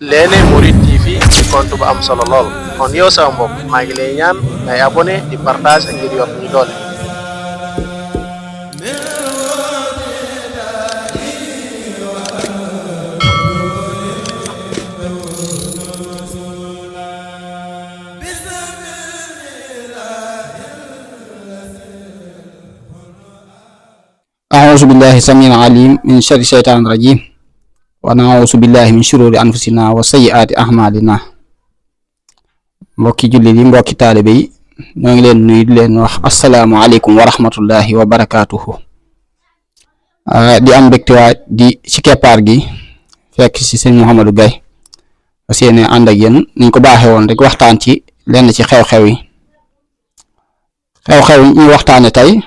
Lele Mouride TV di compte bu am solo lool kon yow sama mbokk maa ngi lay ñaan ngay abonné di partage ngir yokk ñu doole. أعوذ بالله السميع العليم من شر الشيطان الرجيم ونعوذ بالله من شرور أنفسنا وسيئات أعمالنا mbokki jullit yi mbokki taalibe yi ñoo ngi leen nuyu di leen wax assalaamu aleykum wa rahmatullahi wa barakaatuhu di am mbégte waa di ci keppaar gi fekk ci sëñ Mouhamadou Gaye seeni ànd ak yéen niñ ko baaxee woon rek waxtaan ci lenn ci xew-xew yi ñuy waxtaane tey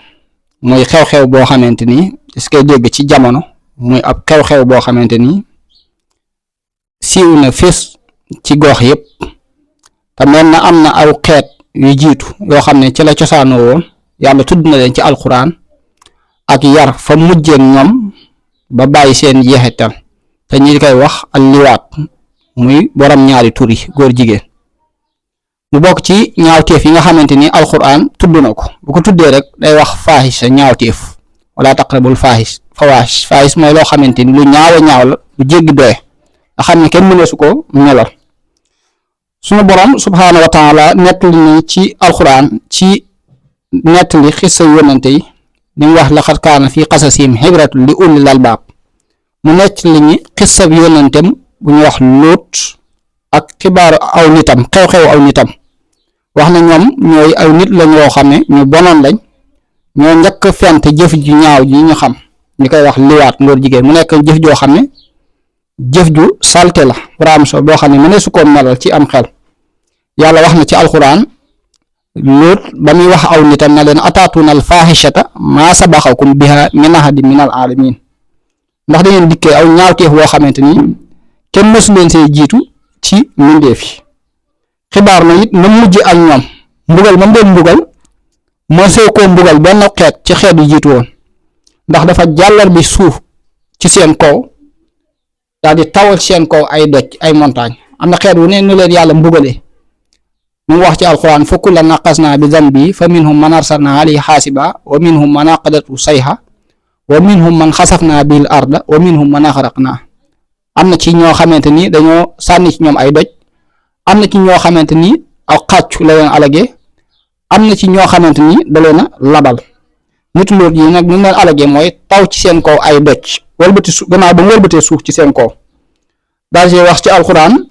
muy xew-xew boo xamante ni est-ce que dégg ci jamono muy ab xew-xew boo xamante ni siiw na fés ci gox yépp te mel na am na aw xeet yu jiitu yoo xam ne ci la cosaanoo woon yàlla tudd na leen ci alxuraan ak yar fa mujjeen ñoom ba bàyyi seen jeexital te ñi koy wax al liwaat muy borom ñaari tur yi góor jigéen mu bokk ci ñaawteef yi nga xamante ni alxuraan tudd na ko bu ko tuddee rek day wax faaxis ñaawteef wala taqrabul faaxis mooy loo xamante ni lu ñaaw a ñaaw la lu jéggi doye nga xam ne kenn mëneesu ko melal sunu borom subhaanahu wa taala nettali ni ci alxuraan ci nettali xissa yonante yi li mu wax laqad kaana fi qasasihim ibratun li ulil albaab mu nettali ñi xissa bi yonantem bu ñu wax Luut ak xibaaru aw nitam xew-xew aw nitam wax na ñoom ñooy aw nit lañ woo xam ne ñu bonoon lañ ñoo njëkk fent jëf ju ñaaw ji ñu xam ñu koy wax liwaat ngóor jigéen mu nekk jëf joo xam ne jëf ju salte la raam so boo xam ne mëne su ko melal ci am xel yàlla wax na ci alxuraan Luut ba muy wax aw nitam na leen ataatuna al faaxishata maa sabaxakum biha min ahadin min al alamin ndax da ngeen dikkee aw ñaawteef boo xamante ni kenn mësu leen see jiitu ci mbindeef yi xibaar na it na mujj ak ñoom mbugal ma doon mbugal moo soo koo mbugal benn xeet ci xeet yu jiitu woon ndax dafa jàllar bi suuf ci seen kaw daal di tawal seen kaw ay doj ay montagne am na xeet wu ne nu leen yàlla mbugalee mu wax ci alxuraan fa kullan naqasnaa bi zanbi fa minhum man arsalnaa alayhi xaasiba wa minhum man aqadatu sayha wa minhum man xasafnaa bil arda wa minhum man axraqnaa am na ci ñoo xamante ni dañoo sànni ci ñoom ay doj am na ci ñoo xamante ni aw xàccu la leen alage am na ci ñoo xamante ni da leen a labal nitu Luut yi nag ñu leen alage mooy taw ci seen kaw ay doj wëlbati suuf gannaaw ba mu wëlbatee suuf ci seen kaw daal di wax ci alxuraan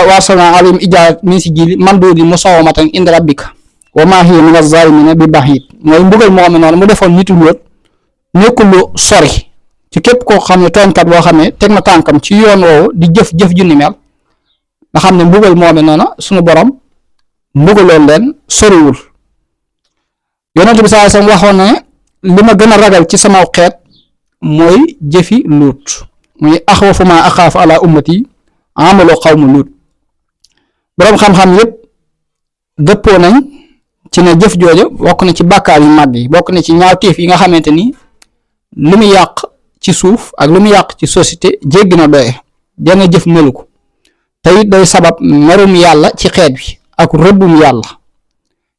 warsalnaa alayhim ijaarat min sijjiil manduudin musawwamatan inda rabbika wa maa hiya mina zaalimiina bi ba'iid mooy mbugal moo xam ne noonu mu defoon nitu Luut nekkul lu sori ci képp koo xam ne tooñkat boo xam ne teg na tànkam ci yoon woowu di jëf ju ni mel nga xam ne mbugal moome noona suñu borom mbugaloon leen soriwul yonent bi sallallahu alayhi wasallam waxoon ne li ma gën a ragal ci sama xeet mooy jëfi Luut muy axwafu maa axaafu ala ummati amalu xawmu Luut boroom xam-xam yépp dëppoo nañ ci ne jëf jooja bokk na ci bàkkaar yu màgg yi bokk na ci ñaawteef yi nga xamante ni lu mu yàq ci suuf ak lu mu yàq ci société jéggi na doye dana jëf melu ko te it day sabab merum yàlla ci xeet bi ak rëbbum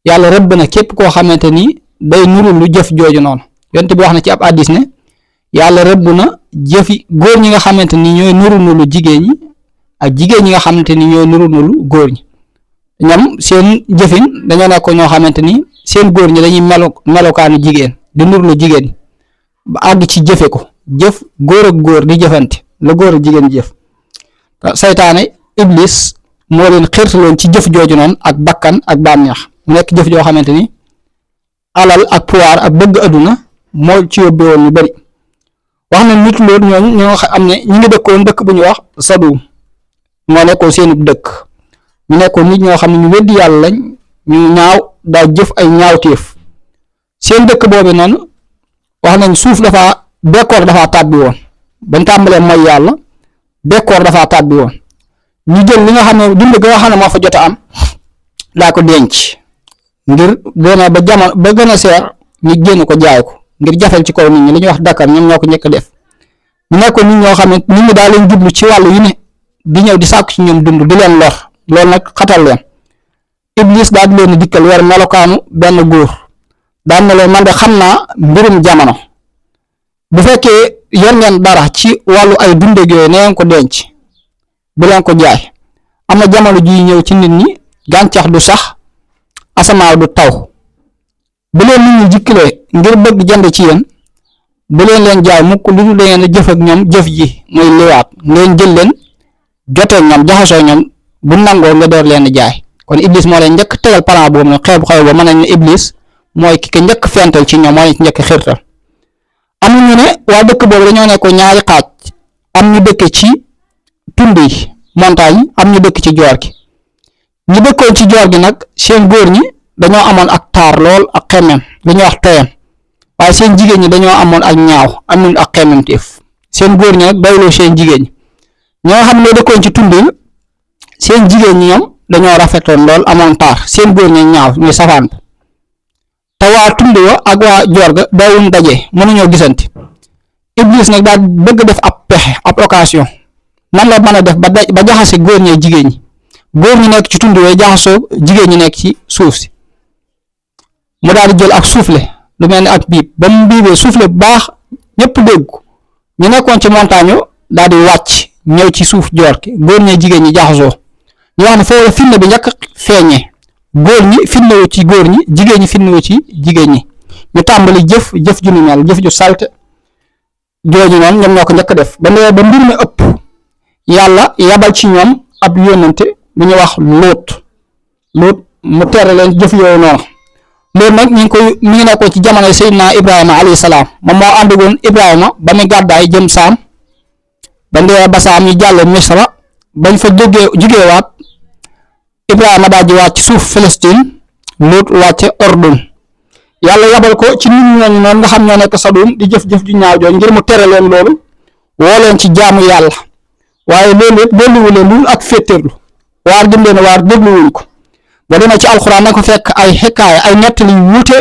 yàlla rëbb na képp koo xamante ni day nuru lu jëf jooju noonu yonent bi wax na ci ab hadiis ne yàlla rëbb na jëfi góor ñi nga xamante ni ñooy nuru lu jigéen ñi ak jigéen ñi nga xamante ni ñooy nuru lu góor ñi ñoom seen jëfin dañoo nekk ñoo xamante ni seen góor ñi dañuy melokaanu jigéen di nuru lu jigéen ñi ba àgg ci jëfe ko jëf góor ak góor di jëfante la góor ak jigéen jëf saytaane iblis moo leen xirtaloon ci jëf jooju noonu ak bakkan ak bànneex mu nekk jëf joo xamante ni alal ak pouvoir ak bëgg adduna moo ci yóbbee woon ñu bari wax na nit loolu ñoo xam ne ñu ngi dëkkoon dëkk bu ñuy wax Sadum moo nekkoon seenu dëkk ñu nekkoon nit ñoo xam ne ñu weddi yàlla lañ ñu ñaaw daa jëf ay ñaawteef seen dëkk boobu noonu wax nañ suuf bekkoor dafa tàbbi woon bañ tàmbalee mooy yàlla bekkoor dafa tàbbi woon ñu jël li nga xam ne dund ga nga xam ne moo fa jot a am daa ko denc ngir dana ba jamono ba gën a seer ñu génn ko jaay ko ngir jafel ci kaw nit ñi li ñuy wax Dakar ñoom ñoo ko njëkk a def ñu nekkoon nit ñoo xam ne nit ñi daa leen jublu ci wàllu yu ne di ñëw di sàkku ci ñoom dund di leen lor loolu nag xatal leen iblis daal di leen dikkal war melokaanu benn góor daan na leen man de xam naa mbirum jamono bu fekkee yor ngeen dara ci wàllu ay dundeg yooyu nee ngeen ko denc bu leen ko jaay am na jamono ji ñëw ci nit ñi gàncax du sax asamaaw du taw bu leen nit ñi jikkilee ngir bëgg jënd ci yéen bu leen jaay mukk lu dul da ngeen a jëf ak ñoom jëf ji muy liwaat ngeen jël leen jotee ñoom jaxasoo ñoom bu nangoo nga door leen jaay kon iblis moo leen njëkk tegal plan boobu nag xew ba mën nañ ne iblis mooy ki ko njëkk fental ci ñoom moo leen ci njëkk xirtal am ñu ne waa dëkk boobu dañoo nekk ñaari xaaj am ñu dëkk ci tund yi montagne am ñu dëkk ci joor gi ñu dëkkoon ci joor gi nag seen góor ñi dañoo amoon ak taar lool ak xemmem li ñuy wax toyam waaye seen jigéen ñi dañoo amoon ak ñaaw amuñ ak xemmemteef seen góor ñi nag doyloo seen jigéen ñi ñoo xam ne dëkkoon ci tund yi seen jigéen ñi ñoom dañoo rafetoon lool amoon taar seen góor ñi ñaaw ñuy safaan te waa tund wa ak waa joor ga daawuñ daje mënuñoo gisante iblis nag daal bëgg def ab pexe ab occasion nan la mën a def ba jaxase góor ñee jigéen ñi góor ñi nekk ci tund wee jaxasoo jigéen ñi nekk ci suuf si mu daal di jël ak souffle lu mel ni ak biib ba mu biibee souffle bu baax ñëpp dégg ko ñu nekkoon ci montagne daal di wàcc ñëw ci suuf joor ki góor ñee jigéen ñi jaxasoo ñu wax ne foofu la fitna bi njëkk feeñee góor ñi fitnawu ci góor ñi jigéen ñi fitnawu ci jigéen ñi ñu tàmbali jëf ju ni mel jëf ju salte jooju noonu ñoom ñoo ko njëkk def ba mbir mi ëpp yàlla yabal ci ñoom ab yónnante bu ñu wax Luut mu tere leen jëf yooyu noonu loolu nag mi ngi nekkoon ci jamono Seydina Ibrahima alayhi salaam moom moo àndagoon Ibrahima ba muy gàddaay jëm Saam ba ndee ba Saam ñu jàll Misra bañ fa jugeewaat Ibrahima daal di wàcc suuf Palestine Luut wàcce Ordun yàlla yabal ko ci nit ñooñu noonu nga xam ñoo nekk Sadum di jëf-jëf ju ñaaw jooju ngir mu tere leen loolu woo leen ci jaamu yàlla waaye loolu it dolliwu leen lul ak féeteerlu waar dim leen waar dégluwuñ ko ba demee ci alxuraan na ko fekk ay xikaaya ay nettali wuute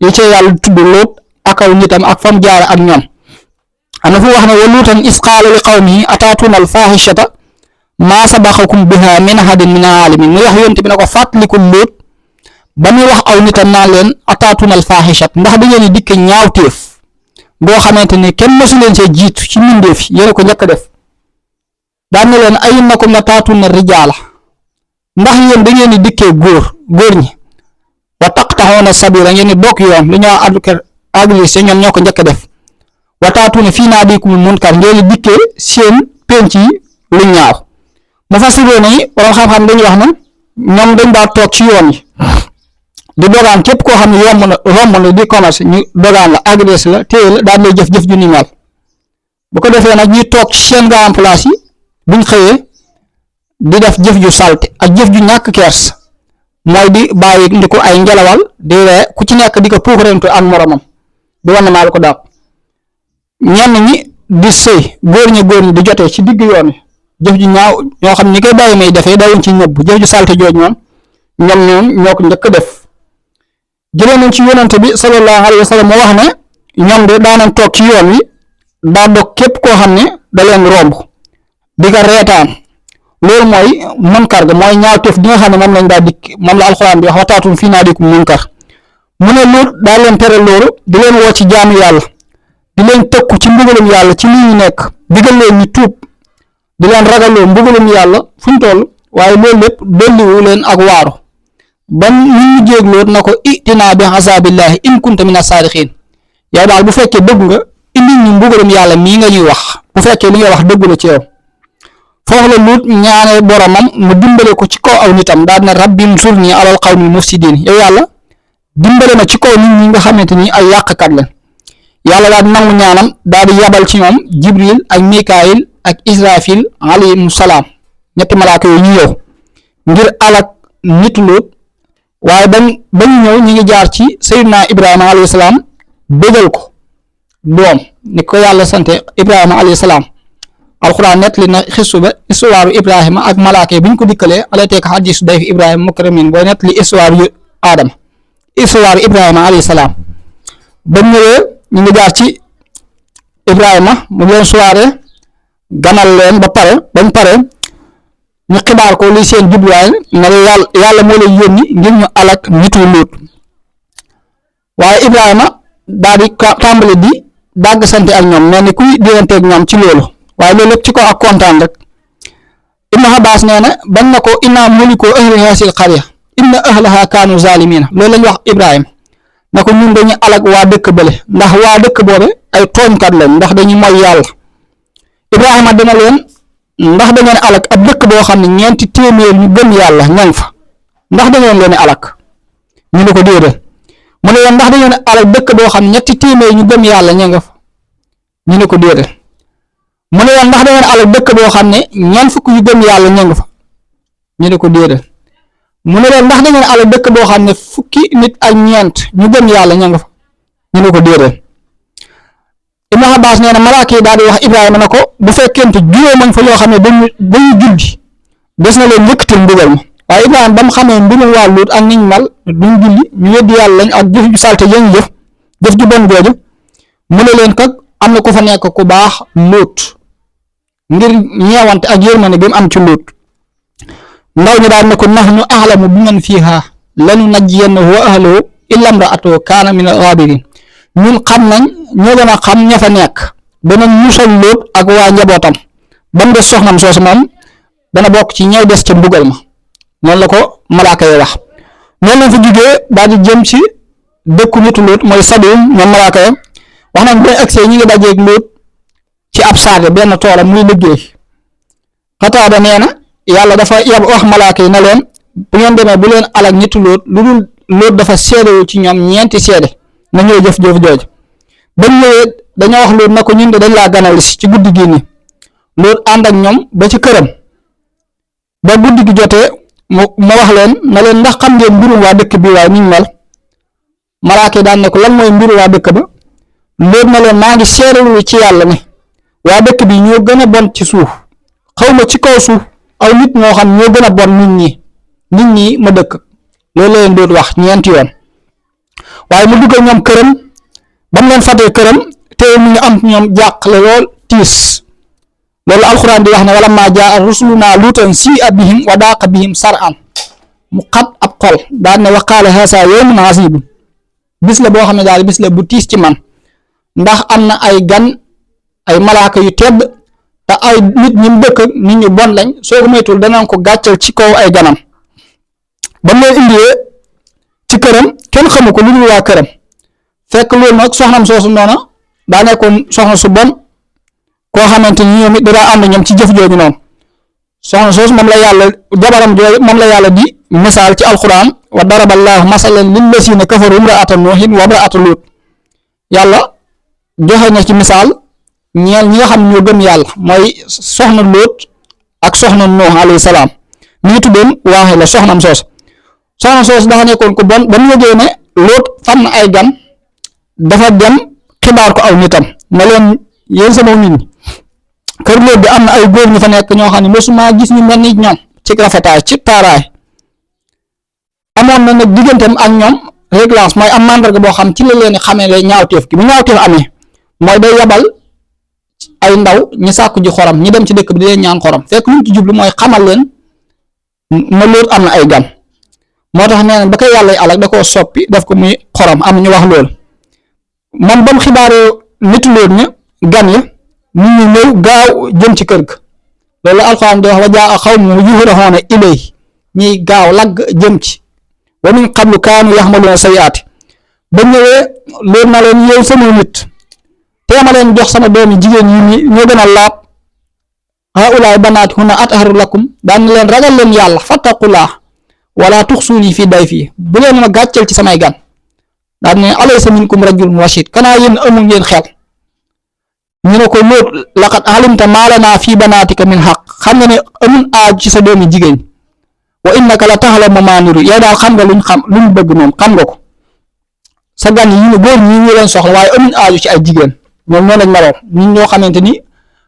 yi ci yàlla tudd Luut ak aw nitam ak fam jaare ak ñoom am na fu wax ne wa luutan is qaala li qawmihi ataatuuna al faahishata maa sabaqakum biha min ahadin min alamin muy wax yonte bi na ko fàttalikul Luut ba muy wax aw nitam naan leen ataatuuna al faahishat ndax da ngeen di dikke ñaawteef boo xamante ne kenn mësu leen see jiitu ci mbindeef yéen ko njëkk def daan na leen ayinnakum la taatuuna rijaala ndax yéen da ngeen di dikkee góor ñi wa taqtaxoona sabila ngeen di bokk yoon li ñoo agressé ñoom ñoo ko njëkk def wa taatuuna fii naadikumul munkar ngeen di dikkee seen penc yi lu ñaaw mu fasiroo ne borom xam-xam dañuy wax na ñoom dañ daa toog ci yoon yi di dogaan képp koo xam ne romb na di commerce ñu dogaan la agressé la téye la daal lay jëf ju ni mel bu ko defee nag ñuy toog ci seen gaam place yi buñ xëyee di def jëf ju salte ak jëf ju ñàkk kers mooy di bàyyi ndi ko ay ngelawal di ree ku ci nekk di ko puukarentu ak moromam di wan ne maa la ko dàpp ñenn ñi di sëy góor ñi di jotee ci digg yoon wi jëf ju ñaaw ñoo xam ñi koy bàyyi may defee dawuñ ci ñëbb jëf ju salte jooj moom ñoom ñoo ko njëkk def jëlee nañ ci yonante bi sallallahu alayhi wa sallam moo wax ne ñoom de daanañ toog ci yoon wi daa dog képp koo xam ne da leen romb di nga reetaan loolu mooy munkar ga mooy ñaawteef di nga xam ne moom lañ daa dikk moom la alxuraan bi wax wataatum fii naadikum munkar mu ne Luut daa leen tere loolu di leen woo ci jaamu yàlla di leen tëkku ci mbugalum yàlla ci lii ñu nekk digal leen ñu tuub di leen ragaloo mbugalum yàlla fu ñu toll waaye loolu lépp dolliwu leen ak waaru ban ñu jéegloot na ko itinaa bi azabillahi in kunta mina saadiqin yow daal bu fekkee dëgg nga indi ñu mbugalum yàlla mii nga ñuy wax bu fekkee li nga wax dëggu la ci yow foofu la Luut ñaane boromam mu dimbale ko ci kaw aw nitam daal ne rabbi nsurni alal qawmi mufsidin yow yàlla dimbale ma ci kaw nit ñi nga xamante ni ay yàqkat la yàlla daal nangu ñaanam daal di yabal ci ñoom Jibril ak Mikaayil ak Israfil alayhim salaam ñetti malaaka yooyu ñu ñëw ngir alak nit Luut waaye bañ ñëw ñi ngi jaar ci Seydina Ibrahima alayhi salaam bégal ko doom ni ko yàlla sante Ibrahima alayhi salaam alxuraan net li na xisu ba histoire Ibrahima ak malaaka yi bi ñu ko dikkalee alay teek hadiisu dayf Ibrahima mukramin booy net li histoire yu Adama histoire Ibrahima alayhi salaam ba ñëwee ñu ngi jaar ci Ibrahima mu leen soirée ganal leen ba pare bañ pare ñu xibaar ko li seen jubluwaay ne yàlla moo lay yónni ngir ñu alak nitu Luut waaye Ibrahima daal di tàmbali di dàgg sante ak ñoom mel ni kuy diganteeg ñoom ci loolu waaye loolu lépp ci ko ak kontaan rek. Ibnu Abbas nee na bañ na ko inna muliku ahli hasil qarya inna ahlaha kaanu zalimina loolu lañ wax Ibrahima na ko ñun dañuy alag waa dëkk bële ndax waa dëkk boobe ay tooñkat lañ ndax dañuy moy yàlla. Ibrahima dina leen ndax da ngeen alag ab dëkk boo xam ne ñeenti téeméer ñu gëm yàlla ñang fa ndax da ngeen leen alag ñu ne ko déedéet mu ne leen ndax da ngeen alag dëkk boo xam ne ñetti téeméer ñu gëm yàlla ña nga fa ñu ne ko déedéet mu ne leen ndax da ngeen alag dëkk boo xam ne ñeent fukk yu gëm yàlla ña nga fa ñu ne ko déedéet mu ne leen ndax da ngeen alag dëkk boo xam ne fukki nit ak ñeent ñu gëm yàlla ña nga fa ñu ne ko déedéet. Ibnu Abbas nee na malaaka yi daal di wax Ibrahima na ko bu fekkente juróom fa yoo xam ne dañu julli des na leen yëkkatil mbugal ma waaye Ibrahima ba mu xamee mbirum waa Luut ak niñ mal duñ julli ñu weddi yàlla lañ ak jëf ju salte yañ jëf ju bon jooju mu ne leen kat am na ku fa nekk ku baax Luut ngir ñeewante ak yërmande bi mu am ci Luut ndaw ñi daal ne ko nahnu a'lamu biman fiihaa lanunajjiyannahu wa ahlahu illa imra'atahu kaana mina al-ghaabiriin ñun xam nañ ñoo gën a xam ña fa nekk danañ musal Luut ak waa njabootam ba mu des soxnam soosu moom dana bokk ci ñay des ca mbugal ma noonu la ko malaaka yi wax noonu lañ fa jugee daal di jëm ci dëkku nitu Luut mooy Sadum ñoom malaaka yi wax nañ ba agsee ñi ngi dajeeg Luut ci ab saade benn toolam muy liggéey Xataada nee na yàlla dafa wax malaaka yi na leen bu ngeen demee bu leen alag nitu Luut lu dul Luut dafa seedewu ci ñoom ñeenti seede na ñëw jëf jooju bañ ñëwee dañoo wax Luut na ko ñun de dañ laa ganal si ci guddi gi nii Luut ànd ak ñoom ba ci këram ba guddi gi jotee mu wax leen na leen ndax xam ngeen mbirum waa dëkk bi waaye niñ mel malaaka daan ne ko lan mooy mbiru waa dëkk ba Luut na leen maa ngi seerelu ci yàlla ne waa dëkk bi ñoo gën a bon ci suuf xawma ci kaw suuf aw nit ñoo xam ñoo gën a bon nit ñi ma dëkk loolu la leen Luut wax ñeenti yoon waaye mu dugg ñoom këram ba mu leen fatee këram te mu ngi am ñoom jàqle lool tiis loolu alxuraan di wax ne wala maa jaa rusulunaa luutan sii'a bihim wa daaqa bihim sar'an mu xat ab xol daan ne wa qaala haazaa yawmun asiibun bis la boo xam ne daal bis la bu tiis ci man ndax am na ay gan ay malaaka yu tedd te ay nit ñi mu dëkk nit ñu bon lañ soo ko moytul danañ ko gàccal ci kaw ay ganam ba mu leen indee ci këram kenn xamu ko lu dul waa këram fekk loolu nag soxnam soosu noona daa nekkoon soxna su bon koo xamante ni ñoom it daa ànd ñoom ci jëf jooju noonu soxna soosu moom la yàlla jabaram jooju moom la yàlla di misaal ci alquran wa daraballaahu masalan lillazina kafaru imra'ata nuuhin wa imra'ata luut yàlla joxe na ci misaal ñeel ñi nga xam ne ñoo gëm yàlla mooy soxna Luut ak soxna Nuux alayhi salaam mi ngi tuddoon waaxe la soxna soosu dafa nekkoon ko bon ba mu yëgee ne Luut fan na ay gan dafa dem xibaar ko aw nitam ne leen yéen sama nit ñi kër Luut bi am na ay góor ñu fa nekk ñoo xam ne mosuma gis ñu mel ni ñoom ci rafetaay ci taaraay amoon na nag digganteem ak ñoom réglance mooy am mandarga boo xam ci la leen xamee la ñaawteef gi bu ñaawteef amee mooy day yabal ay ndaw ñi sàkku ji xorom ñi dem ci dëkk bi di leen ñaan xorom fekk lu ñu ci jublu mooy xamal leen na Luut am na ay gan moo tax nee na ba koy yàlla alak da koo soppi def ko muy xorom am ñu wax loolu moom ba mu xibaaree nitu Luut ña gan ya nit ñi ñëw gaaw jëm ci kër ga loolu alxuraan di wax wa jaa qawmuhu yuhrahuuna ilayhi ñiy gaaw lagg jëm ci wa min qablu kaanu yaxmaluuna sayyi'aati ba ñëwee Luut na leen yow sama nit teema leen jox sama doomi jigéen yi ñoo gën a laab haa'ulaa'i banaati hunna atharu lakum daan leen ragal leen yàlla fattaqullaah wala tuxsuuni fii dayfi bu leen ma gàcceel ci samay gan daan ne alaysa minkum rajulun rashiid kanaa yéen amul ngeen xel ñu ne ko Luut laqad alimta maa lanaa fii banaatika min haqq xam nga ne amul aaj ci sa doomi jigéen wa innaka la ta'lamu maa nuriid yow daal xam nga luñ bëgg moom xam nga ko sa gan yi ñu góor ñi ñu leen soxla waaye amuñ aaju ci ay jigéen ñoom noonu lañ meloon ñun ñoo xamante ni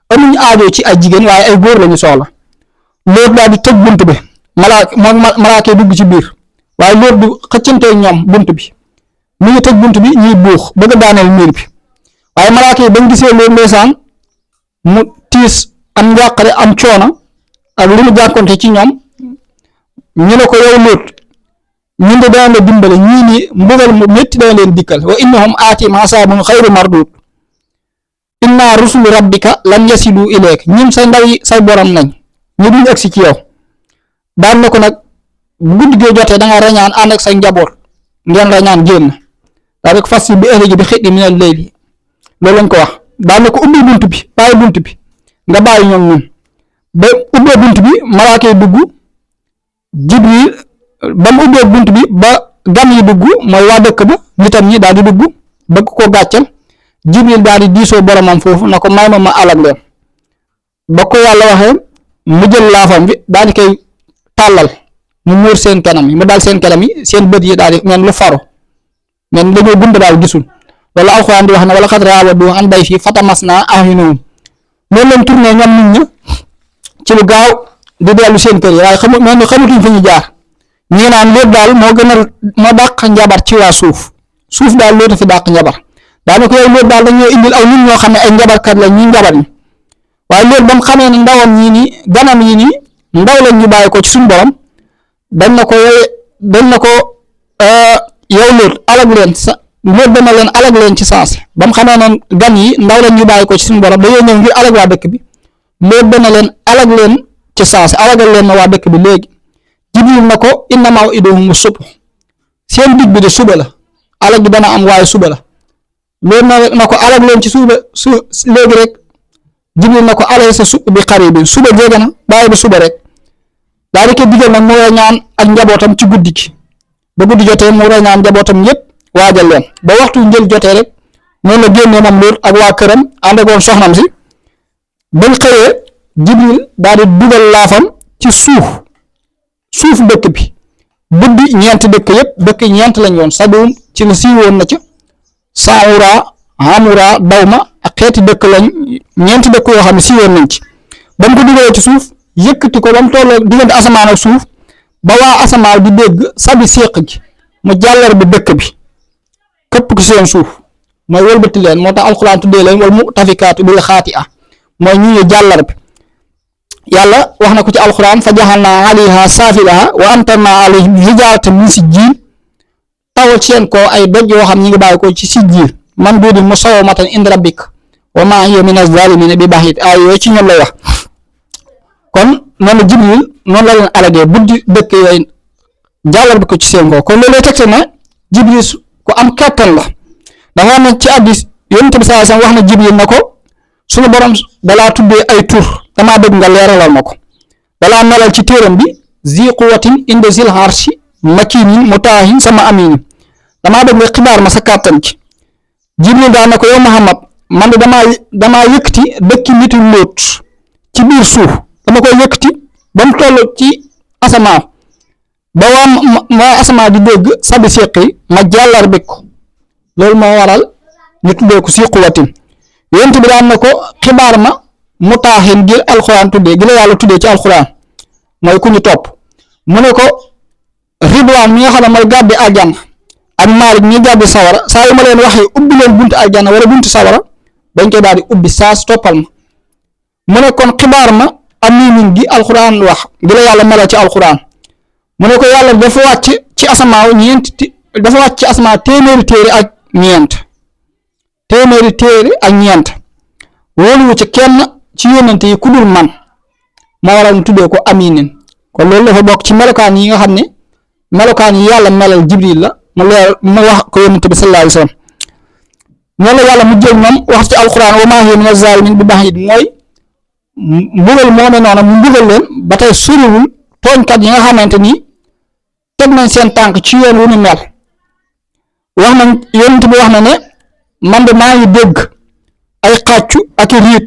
amuñ aaju ci ay jigéen waaye ay góor lañu soxla Luut daal di tëj bunt bi malaaka dugg ci biir waaye Luut du xëccantee ñoom bunt bi mi ngi tëj bunt bi ñuy buux bëgg a daaneel miir bi waaye malaaka yi bañ gisee loolu ndeysaan mu tiis am njàqare am coono ak li mu jànkonte ci ñoom ñu ne ko yow Lóot ñun de dana la dimbale ñii ni mbugal mu métti dana leen dikkal wa innahum aatim hasaabun xayru mardud inna rusulu rabbika lan yasilu ilayk ñun say ndaw yi say borom nañ ñu duñ agsi ci yow daan na ko nag bu guddi gi jotee da nga rañaan ànd ak say njaboot ngeen rañaan génn daa rek fas bi ëllëg bi xëy minal layli loolu lañ ko wax daan na ko ubbi bunt bi bàyyi bunt bi nga bàyyi ñoom ñun ba ubbee bunt bi malaaka yi dugg Jibril ba mu ubbee bunt bi ba gan yi dugg mooy waa dëkk ba nitam ñi daal di dugg bëgg koo gàccal Jibril daal di diisoo boromam foofu na ko may ma alag leen ba ko yàlla waxee mu jël laafam bi daal di koy tàllal mu muur seen kanam yi mu daal seen kanam yi seen bët yi daal di mel lu faro men dañoo gumba daal gisul wala alxuraan di wax ne wala xat raawadu an dayfi fatamasnaa a'yunahum noonu leen tourné ñoom nit ña ci lu gaaw di dellu seen kër yi waaye xamatuñ fi ñu jaar ñi naan Lóot daal moo dàq njabar ci waa suuf daal Lóot a fi dàq njabar daanaka yow Lóot daal dañoo indil aw nit ñoo xam ne ay njabarkat la ñuy njabar ñi waaye Lóot ba mu xamee ne ndawam ñii nii ganam yi nii ndaw lañ ñu bàyyi ko ci suñu borom dañ na ko yow Lóot alag leen sa Lóot dana leen alag leen ci saasi ba mu xamee ne gan yi ndaw lañ ñu bàyyi ko ci suñu borom dañoo ñëw ngir alag waa dëkk bi Lóot dana leen alag leen ci saasi alagal leen na waa dëkk bi léegi Jibril na ko inna maw'iduhum subh seen dig bi de suba la alag gi dana am waaye suba la Lóot na ko alag leen ci suba léegi rek Jibril na ko alaysa bi qaribin suba jege na bàyyi ba suba rek daal di ko digal nag mu ñaan ak njabootam ci guddi gi ba guddi jotee mu ñaan njabootam yépp waajal leen ba waxtu njël jotee rek noonu la génnee moom Lóot ak waa këram ànd ak woon soxnam si bañ xëyee Jibril daal di dugal laafam ci suuf dëkk bi buddi ñeenti dëkk yépp dëkk ñeent lañ woon Sadum ci la siiwoon na ca Saawura Hamura Dawma ak xeeti dëkk lañ ñeenti dëkk yoo xam ne siiwoon nañ ci ba mu ko dugalee ci suuf yëkkati ko ba mu tolloo diggante asamaan ak suuf ba waa asamaan di dégg sabi séq gi mu jàllar bi dëkk bi këpp ko seen suuf mooy wëlbati leen moo tax alxuraan tuddee leen wal mu'tafikaatu bil xaati'a mooy ñu jàllar bi yàlla wax na ko ci alxuraan fa jaxalnaa alayha saafilaha wa amtarnaa alayhim hijaaratan min sijjiil tawal ci seen ko ay doj yoo xam ñi ngi bàyyi ko ci sijjiil man duudin musawwamatan inda rabbik wa maa hiya mina zaalimiina bi ba'iid ay yooyu ci ñoom lay wax kon noonu Jibril noonu la leen alagee buddi dëkk yooyu jàllar bi ko ci seen ko kon loolu lay tegte ne Jibril ku am kattan la dafa wax ne ci hadiis Yonent bi sallallahu alayhi wasallam wax na Jibril na ko suñu borom dalaa tuddee ay tur damaa bëgg nga leeralal ma ko dalaa melal ci téeram bi zi quwwatin inda zil arshi makinin mutaahin sama amin damaa bëgg nga xibaar ma sa kàttan ci Jibril daal na ko yow Muhammad man de damaa yëkkati dëkki nitu Lóot ci biir suuf dama koy yëkkati ba mu toll ci asamaan ba waa asamaan di dégg sabi séq yi ma jàllar bi ko loolu moo waral ñu tuddee ko zi quwwatin yonent bi daan na ko xibaar ma mutaahin gi alxuraan tuddee gi la yàlla tuddee ci alxuraan mooy ku ñu topp mu ne ko ridwaan mi nga xam ne mooy gàddi aljana ak Maalik mi gàddi sawara saa yu ma leen waxee ubbi leen buntu aljana wala buntu sawara dañ koy daal di ubbi saas toppal ma mu ne kon xibaar ma aminin gi alxuraan wax gi la yàlla melal ci alxuraan mu ne ko yàlla dafa wàcc ci asamaaw téeméeri téere ak ñeent wóoluwu ci kenn ci yónnante yi ku dul man moo waral ñu tuddee ko aminin kon loolu dafa bokk ci melokaan yi nga xam ne melokaan yi yàlla melal Jibril la mu wax ko yónnante bi sallallahu alayhi wasallam noonu la yàlla mu jël moom wax ci alxuraan wa maa hiya mina zaalimiin bi ba'iid mooy mbugal moome noonu mu mbugal leen ba tey soriwul tooñkat yi nga xamante ni teg nañ seen tànk ci yoon wu ni mel wax nañ yónnante bi wax na ne man de maa ngi dégg ay xàccu ak i riit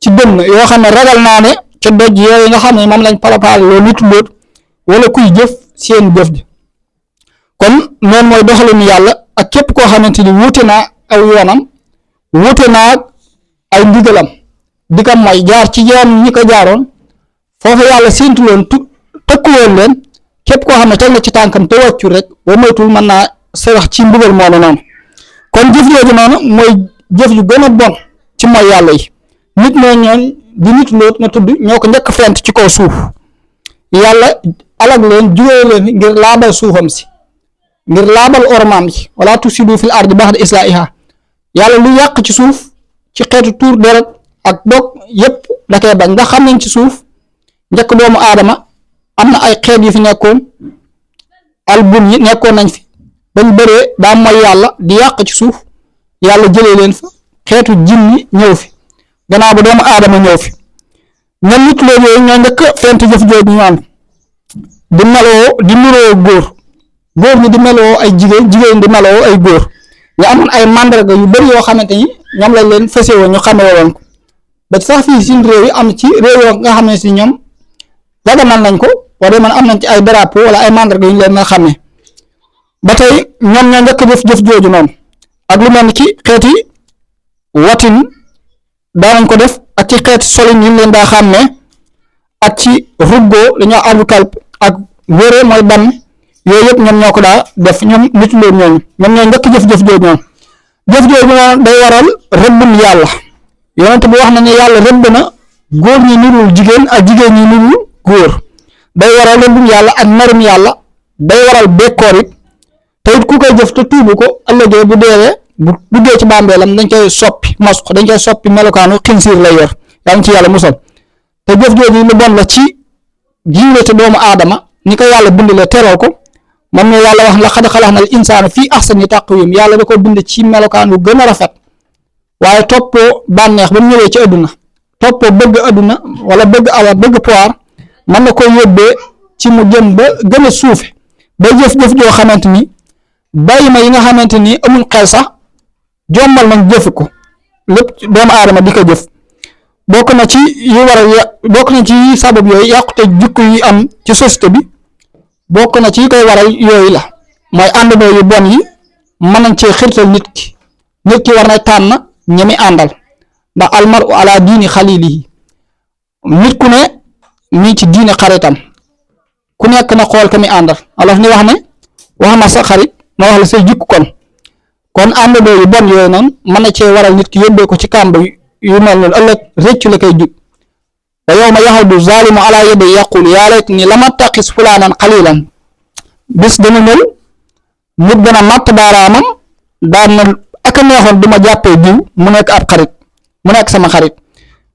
ci dënn yoo xam ne ragal naa ne ca doj yooyu nga xam ne moom lañ préparé loolu nit Lóot wala kuy jëf seen jëf ji kon noonu mooy doxalinu yàlla ak képp koo xamante ni wuute naa aw yoonam wuute naa ay ndigalam di ko mooy jaar ci yoon ñi ko jaaroon foofu yàlla séentuloon tëkkuloon leen képp koo xam ne teg na ci tànkam te wàccul rek boo moytul mën naa sa wax ci mbugal moom noonu kon jëf yooyu noonu mooy jëf yu gën a bon ci mooy yàlla yi nit ñoo ñoon di nit Lóot na tudd ñoo ko njëkk fent ci kaw suuf yàlla alag leen jugee leen ngir laabal suufam si ngir laabal ormaam yi wala tufsidu fil ardi ba'da islaahihaa yàlla lu yàq ci suuf ci xeetu tuur deret ak dog yépp da koy bañ ndax xam nañ ci suuf njëkk doomu aadama am na ay xeet yu fi nekkoon albun yi nekkoon nañ fi bañ bëree daa mooy yàlla di yàq ci suuf yàlla jëlee leen fa xeetu jinni ñëw fi gannaaw ba doomu aadama ñëw fi ñoom nit Lóot yooyu ñoo njëkk fent jëf jooju ñu am di meloo di nuroo góor ñi di meloo ay jigéen di meloo ay góor ñu amoon ay mandarga yu bari yoo xamante ni ñoom lañ leen fësewoo ñu xamee woon ko ba sax fii suñ réew yi am ci réew yoo nga xam ne si ñoom daganal nañ ko wala man am nañ ci ay drapeau wala ay mandarga yu ñu leen nga xamee ba tey ñoom ñoo njëkk jëf jooju noonu ak lu mel ni ci xeeti watin daanañ ko def ak ci xeeti solin yi ñu leen daa xàmmee ak ci ruggoo dañoo adu kalp ak wére mooy bann yooyu yëpp ñoom ñoo ko daa def ñoom nit Lóot ñooñu ñoom ñoo njëkk jëf jooju noonu jëf jooju noonu day waral rëbbum yàlla yonent bi wax na ne yàlla rëbb na góor ñi nurul jigéen ak jigéen ñi nurul góor day waral rëbbum yàlla ak merum yàlla day waral bekkoor it te it ku koy jëf te tuubu ko ëllëgee bu deewee bu duggee ci bàmbeelam dañ koy soppi masx dañ koy soppi melokaanu xinsiir lay yor yaa ngi ci yàlla musal te jëf jooju lu bon la ci jiwlete doomu aadama ni ko yàlla bindalee teral ko moom ne yàlla wax laqad xalaqnal insaana fii ahsani taqwiim yàlla da ko bind ci melokaan wu gën a rafet waaye toppoo bànneex ba mu ñëwee ci adduna toppoo bëgg adduna wala bëgg alal bëgg pouvoir mën na koy yóbbee ci mu jëm ba gën a suufe ba jëf-jëf joo xamante ni bàyyi ma yi nga xamante ni amul xel sax jommal nañ jëfi ko lépp doomu aadama di ko jëf bokk na ci sabab yooyu yàqute jikko yi am ci société bi bokk na ci yi koy waral yooyu la mooy àndandoo yu bon yi mën nañ cee xirtal nit ki war na tànn ñemi àndal ndax almaru ala diini xalilihi nit ku ne mii ci diine xaritam ku nekk na xool ka mi àndal alof ni wax ne wax ma sa xarit ma wax la say jikko kon àndandoo yu bon yooyu noonu mën na cee waral nit ki yóbbee ko ci kàmb yu mel noonu ëllëg réccu la koy jug wa yawma yaxudu zalimu ala yadi yaqul yaa laytani lam attaqis fulaanan xalilan bis dana ñëw nit dana matt baaraamam daan na ak a neexoon du ma jàppee diw mu nekk ab xarit mu nekk sama xarit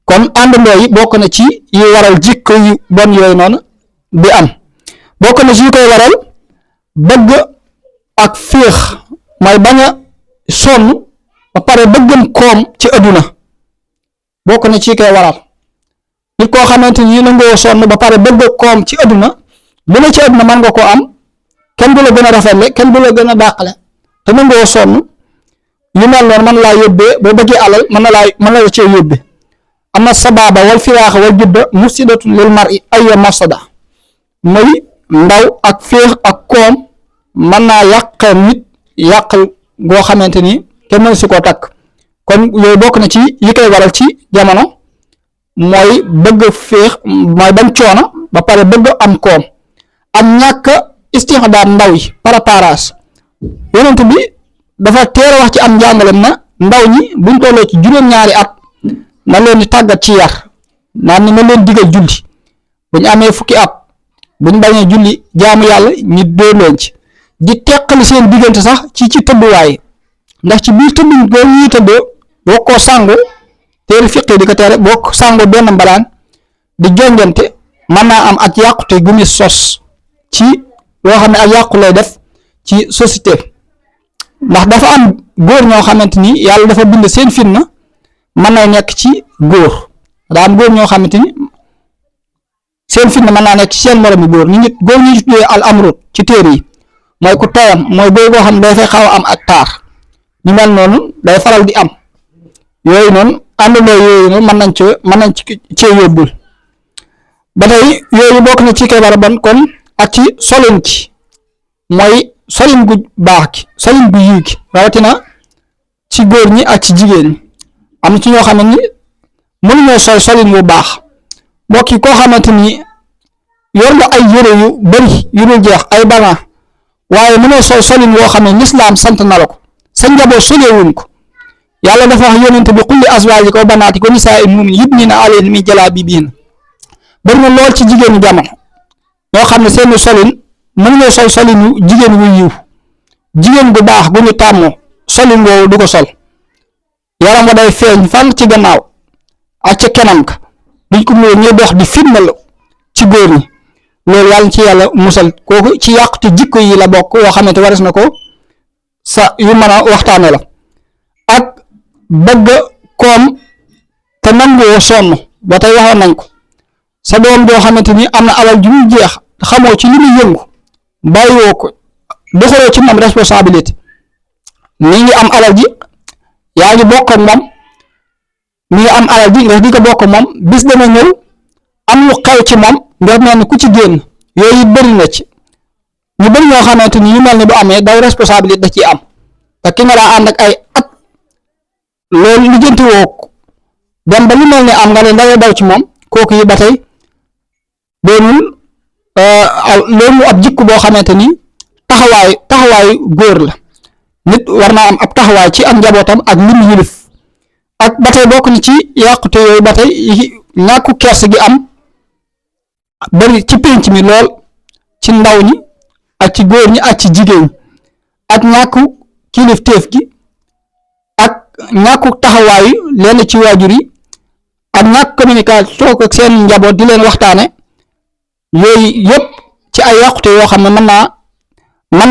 kon àndandoo yi bokk na ci yi waral jikko yu bon yooyu noonu bi am bokk na ci yi koy waral bëgg ak féex mooy bañ a sonn ba pare bëggam koom ci adduna bokk na ci koy waral nit koo xamante ni nangoo sonn ba pare bëgg koom ci adduna lu ne ci adduna mën nga koo am kenn du la gën a rafetle kenn du la gën a dàqale te nangoo sonn yu mel noonu mën laa yóbbee boo bëggee alal mën na la cee yóbbee am na sababa wal firaaxa wal judda mufsidatun lil mar'i ayya mafsada muy ndaw ak féex ak koom mën naa yàq nit yàq goo xamante ni kenn mën si koo takk kon yooyu bokk na ci yi koy waral ci jamono mooy bëgg féex mooy bañ coono ba pare bëgg am koom am ñàkk istixdaam ndaw yi préparation yonent bi dafa teel a wax ci am njàngalem na ndaw ñi buñ tolloo ci juróom-ñaari at na leen di tàggat ci yar naan ni na leen digal julli buñ amee fukki at buñ bañee julli jaamu yàlla ñi dóor leen ci di teqali seen diggante sax ci tëdduwaay ndax ci biir tëdd boo ñuy tëddoo boo ko sangu téere fiqi di ko tere boo ko sangu benn mbalaan di jonjante mën naa am ak yàqute gu muy sos ci loo xam ne ak yàqu lay def ci société ndax dafa am góor ñoo xamante ni yàlla dafa bind seen fitna mën na nekk ci góor daa am góor ñoo xamante ni seen fitna mën naa nekk ci seen moromi góor góor ñi tuddee al amrut ci téere yi mooy ku tayam mooy góor goo xam ne day fay xaw a am ak taar ñu mel noonu day faral di am yooyu noonu àndandoo yooyu noonu mën nañ ci yóbbul ba tey yooyu bokk na ci kay war a bon kon ak ci solin ci mooy solin gu baax ki solin gu yiw ki rawatina ci góor ñi ak ci jigéen ñi am na ci ñoo xam ne ni mënuñoo solin wu baax mbokk yi koo xamante ni yor nga ay yére yu bari yu dul jeex ay bagan waaye mënoo solin woo xam ne lislaam sant na la ko sa njaboot soleewuñ ko yàlla dafa wax yonent bi qul li azwaajika wa banaatika wa nisaa'i l-mu'miniina yudniina alayhinna min jalaabiibihinna. bari na lool ci jigéenu jamono ñoo xam ne seeni solin mën nga sol solinu jigéen wu yiw, jigéen gu baax gu ñu tàmmoo solin woowu du ko sol, yaram wa day feeñ fan ci gannaaw ak ca kanam ka duñ ko mënee ñuy dox di fitnaal ci góor ñi. loolu yàlla ci yàlla musal, kooku ci yàqute jikko yi la bokk yoo xamante waris na ko sa yu mën a waxtaane la. ak bëgg koom te nangoo sonn ba tey waxoon nañ ko, sa doom joo xamante ni am na alal ju muy jeex xamoo ci li muy yëngu, bàyyiwoo ko doxaloo ci moom responsabilité, mi ngi am alal ji yaa ngi bokk ak moom, mi ngi am alal ji nga di ko bokk ak moom, bis dana ñëw am lu xew ci moom nga mel ni ku ci génn. yooyu bëri na ci ñu bëri ñoo xamante ni yu mel ni bu amee daw responsabilité da ciy am, te ki nga daa ànd ak ay at loolu lijjanti woo ko dem ba lu mel ni am nga ne dangay daw ci moom, kooku yi ba tey doonul loolu ab jikko boo xamante ni taxawaayu góor la. nit war naa am ab taxawaay ci am njabootam ak lim yilif. ak ba tey bokk ni ci yàqute yooyu ba tey ñàkku kersa gi am bari ci pénc mi lool ci ndaw ñi ak ci góor ñi ak ci jigéen ñi, ak ñàkku kilifteef gi ak ñàkku taxawaayu lenn ci waajur yi ak ñàkk communication toog ak seen njaboot di leen waxtaane. yooyu yëpp ci ay yàqute yoo xam ne mën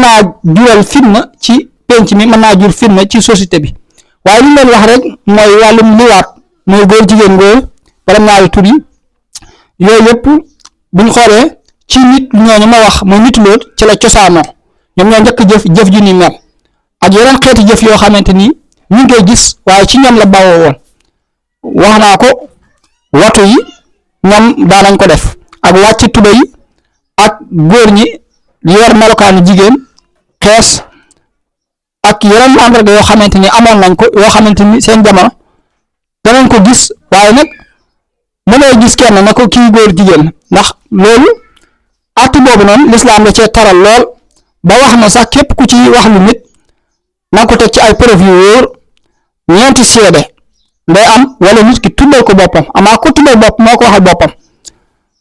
naa jural fitna ci pénc mi, mën naa jur fitna ci société bi. waaye li leen wax rek mooy wàllum liwaat, mooy góor jigéen góor wala ñaari tur yi, yooyu yëpp buñ xoolee ci nit ñooñu ma wax mooy nitu lool ci la cosaanoo, ñoom ñoo njëkk jëf ju ni mel ak yeneen xeeti jëf yoo xamante ni ñu ngi koy gis waaye ci ñoom la bawoo woon. wax naa ko watu yi ñoom daanañ ko def, ak wàcc tuba yi, ak góor ñi yor melokaanu jigéen xees, ak yeneen màndarga yoo xamante ni amoon nañ ko yoo xamante ni seen jamono danañ ko gis. waaye nag mënoo gis kenn na ko kii góor jigéen, ndax loolu àtte boobu noonu lislaam da cee taral lool ba wax na sax képp ku ci wax lu nit na ko teg ci ay preuve yu wóor, ñeenti seede day am wala nit ki tuddal ko boppam, amaa ko tuddal bopp moo ko waxal boppam.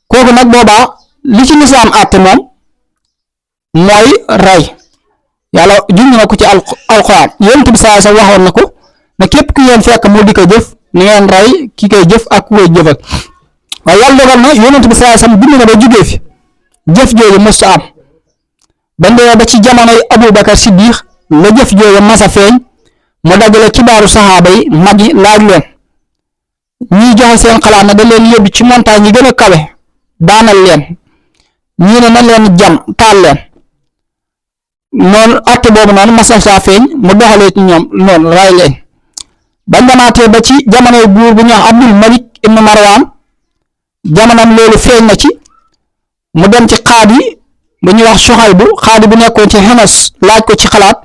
kooku nag boobaa li ci lislaam àtte moom mooy rey. yàlla junj na ko ci alxuraan, yonent bi saa sa waxoon na ko ne képp ku ngeen fekk mu di ko jëf ni ngeen rey ki koy jëf ak ku koy jëfal. waaye yàlla dogal na yonent bi saa sam bind na ba jugee fi jëf jooju mës am ba ndee ba ci jamonoy Abubakar Siddiq la jëf jooju mas a feeñ, mu dajale kibaaru saxaaba yi mag yi laaj leen, ñii joxe seen xalaat na da leen yóbbu ci montagne yi gën a kawe daanal leen, ñii ne na leen jam taal leen. noonu àtte boobu noonu masal saa feeñ mu doxalee ci ñoom noonu ray leen. ba demaatee ba ci jamonoy buur bu ñuy wax Abdul Malik ibn Marwan, jamonoom loolu feeñ na ci, mu dem ci xaadi bu ñuy wax Suhaybu, xaadi bu nekkoon ci Himas, laaj ko ci xalaat,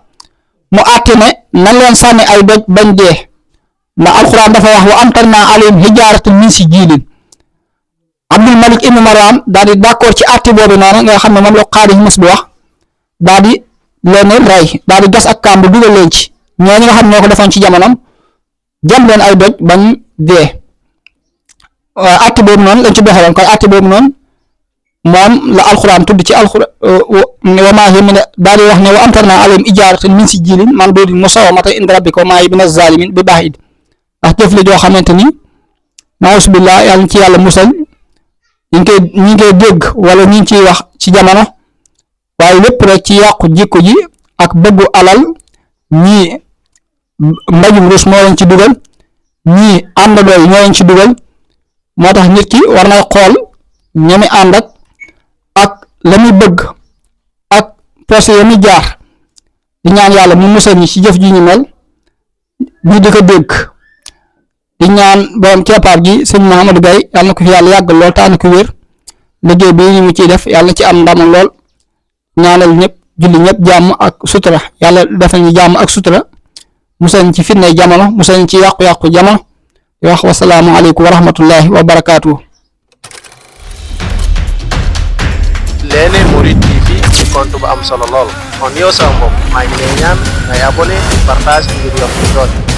mu àtte ne nan leen sànni ay doj bañ dee, ndax alxuraan dafa wax wa amtarnaa alayhim hijaaratan min sijjiilin. Abdul Malik ibn Marwan daal di d'accord ci àtte boobu noonu nga xam ne moom la xaadi Himas bi wax, daal di leen rey, daal di gas ak kàmb dugal leen ci ñooñu nga xam ñoo ko defoon ci jamonoom, jam leen ay doj bañ dee. àtte boobu noonu lañ ci doxaloon, kon àtte boobu noonu moom la alxuraan tudd ci alxuraan wa maa hiya min daal di wax ne wa amtarnaa alayhim hijaaratan min sijjiilin manduudin musawwamatan inda rabbika wa maa hiya mina zaalimiin bi ba'iid. ndax jëf la joo xamante ni naawusu billaa yàlla ci yàlla musal ñi ngi koy dégg wala ñi ngi ciy wax ci jamono, waaye lépp rek ci yàqu jikko ji ak bëggu alal, ñii mbajum rus moo leen ci dugal, ñii àndandoo yi ñoo leen ci dugal. moo tax nit ki war na xool ñami ànd ak la muy bëgg ak poste ya muy jaar, di ñaan yàlla mu musal ñi ci jëf ji ñu mel ñu di ko dégg. di ñaan borom keppaar gi sëñ Mouhamadou Gaye yàlla na ko fi yàlla yàggal lool taana ko wér, liggéey bi ñu mu ciy def yàlla na ci am ndam lool. ñaanal ñëpp julli ñëpp jàmm ak sutura, yàlla defal ñu jàmm ak sutura, musal ñu ci fitnay jamono, musal ñu ci yàqu-yàqu jamono. di wax wasalaamu aleykum wa rahmatullahi wa barakaatuhu. Léné Mouride TV ci compte bu am solo lool kon yow sama mbokk maa ngi lay ñaan ngay abonné partage ngir yokk doole.